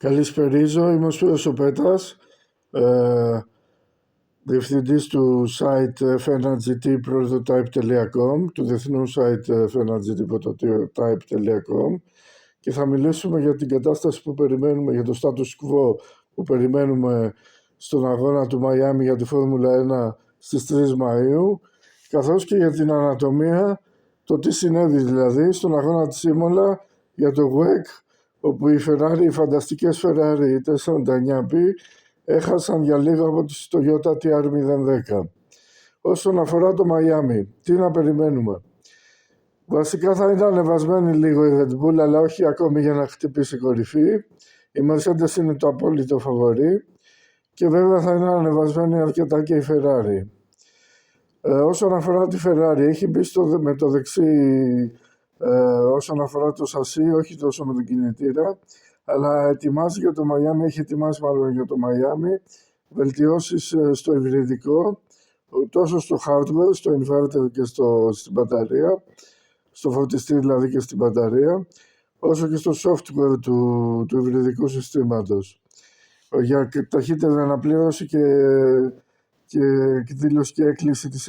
Καλησπερίζω, είμαι ο Σπύρος ο Πέτρας, διευθυντής του site fnrgt-prototype.com, του διεθνού site fnrgt-prototype.com, και θα μιλήσουμε για την κατάσταση που περιμένουμε, για το status quo που περιμένουμε στον αγώνα του Μαϊάμι για τη Φόρμουλα 1 στις 3 Μαΐου, καθώς και για την ανατομία, το τι συνέβη δηλαδή στον αγώνα της Ήμολα για το WEC, όπου οι φανταστικές Ferrari 499P έχασαν για λίγο από τη Toyota TR010. Όσον αφορά το Μαϊάμι, τι να περιμένουμε? Βασικά θα είναι ανεβασμένη λίγο η Red Bull, αλλά όχι ακόμη για να χτυπήσει κορυφή. Η Mercedes είναι το απόλυτο φαβορί και βέβαια θα είναι ανεβασμένη αρκετά και η Ferrari. Όσον αφορά τη Ferrari, έχει μπει με το δεξί όσον αφορά το σασί, όχι τόσο με τον κινητήρα, αλλά ετοιμάζει για το Μαϊάμι, έχει ετοιμάσει μάλλον για το Μαϊάμι βελτιώσεις στο υβριδικό, τόσο στο hardware, στο inverter και στην μπαταρία, στο φορτιστή δηλαδή και στην μπαταρία, όσο και στο software του υβριδικού συστήματος, για ταχύτερη αναπλήρωση και δήλωση και έκκληση της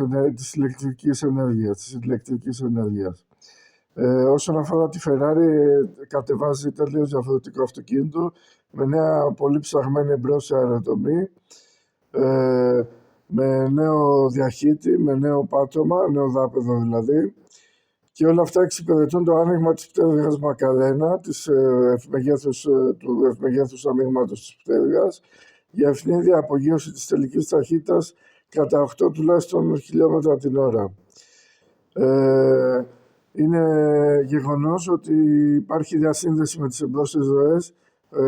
ηλεκτρικής ενέργειας. Όσον αφορά τη Ferrari, κατεβάζει τελείως διαφορετικό αυτοκίνητο με νέα πολύ ψαγμένη εμπρός αεροτομή, με νέο διαχύτη, με νέο πάτωμα, νέο δάπεδο δηλαδή, και όλα αυτά εξυπηρετούν το άνοιγμα της πτέρυγας Μακαρένα, του ευμεγέθους ανοίγματος της πτέρυγας, για ευνίδια απογείωση της τελικής ταχύτητας κατά 8 τουλάχιστον χιλιόμετρα την ώρα. Είναι γεγονός ότι υπάρχει διασύνδεση με τις εμπρόσθετες ροές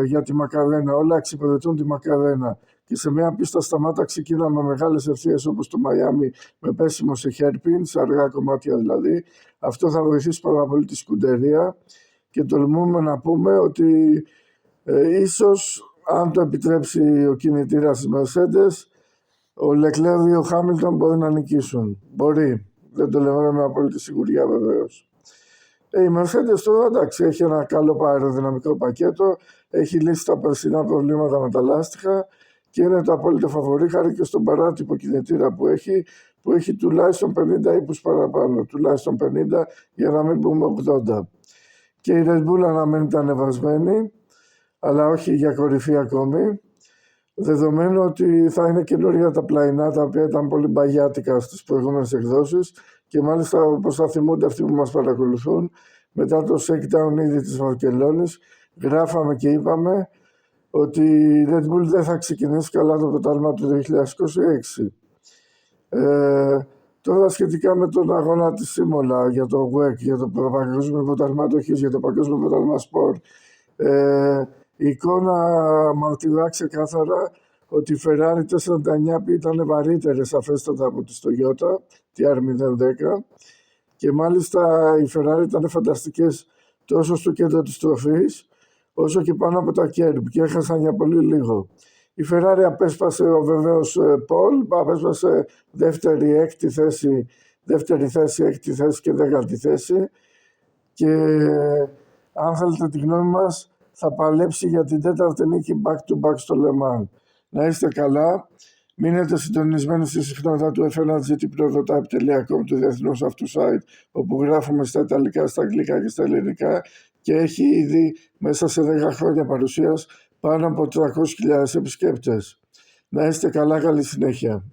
για τη Μακαρένα. Όλα εξυπηρετούν τη Μακαρένα. Και σε μια πίστα σταμάτα ξεκίναμε μεγάλες ευθείες όπως το Μαϊάμι με πέσιμο σε hairpin, σε αργά κομμάτια δηλαδή. Αυτό θα βοηθήσει πάρα πολύ τη σκουντερία και τολμούμε να πούμε ότι ίσως, αν το επιτρέψει ο κινητήρας της Mercedes, ο Leclerc ή ο Hamilton μπορεί να νικήσουν. Μπορεί. Δεν το λέμε με απόλυτη σιγουριά βεβαίως. Η Mercedes τώρα εντάξει, έχει ένα καλό αεροδυναμικό πακέτο, έχει λύσει τα περσινά προβλήματα με τα λάστιχα και είναι το απόλυτο φαβορί χάρη και στον παράτυπο κινητήρα που έχει τουλάχιστον 50 ύπους παραπάνω, τουλάχιστον 50 για να μην πούμε 80. Και η Red Bull αναμένεται ανεβασμένη, αλλά όχι για κορυφή ακόμη, δεδομένου ότι θα είναι καινούργια τα πλαϊνά, τα οποία ήταν πολύ μπαγιάτικα στις προηγούμενες εκδόσεις, και μάλιστα, όπως θα θυμούνται αυτοί που μας παρακολουθούν, μετά το shakedown ήδη της Βαρκελόνης γράφαμε και είπαμε ότι η Red Bull δεν θα ξεκινήσει καλά το πρωτάθλημα του 2026. Τώρα σχετικά με τον αγώνα της Ήμολα για το WEC, για το παγκόσμιο πρωτάθλημα αντοχής, για το παγκόσμιο πρωτάθλημα σπορ, η εικόνα μαρτυρά ξεκάθαρα ότι οι Ferrari 499P ήταν βαρύτερες σαφέστατα από τη Toyota TR010, και μάλιστα οι Ferrari ήταν φανταστικές τόσο στο κέντρο της τροφής όσο και πάνω από τα κέρμπ και έχασαν για πολύ λίγο. Η Ferrari απέσπασε βεβαίως Paul, απέσπασε δεύτερη θέση, έκτη θέση και 10η θέση, και αν θέλετε τη γνώμη μας, θα παλέψει για την 4η νίκη back-to-back στο Le Mans. Να είστε καλά, μείνετε συντονισμένοι στη συχνότητα του fnrgt-prototype.com, του διεθνούς αυτού site, όπου γράφουμε στα ιταλικά, στα αγγλικά και στα ελληνικά, και έχει ήδη μέσα σε 10 χρόνια παρουσίας πάνω από 300.000 επισκέπτες. Να είστε καλά, καλή συνέχεια.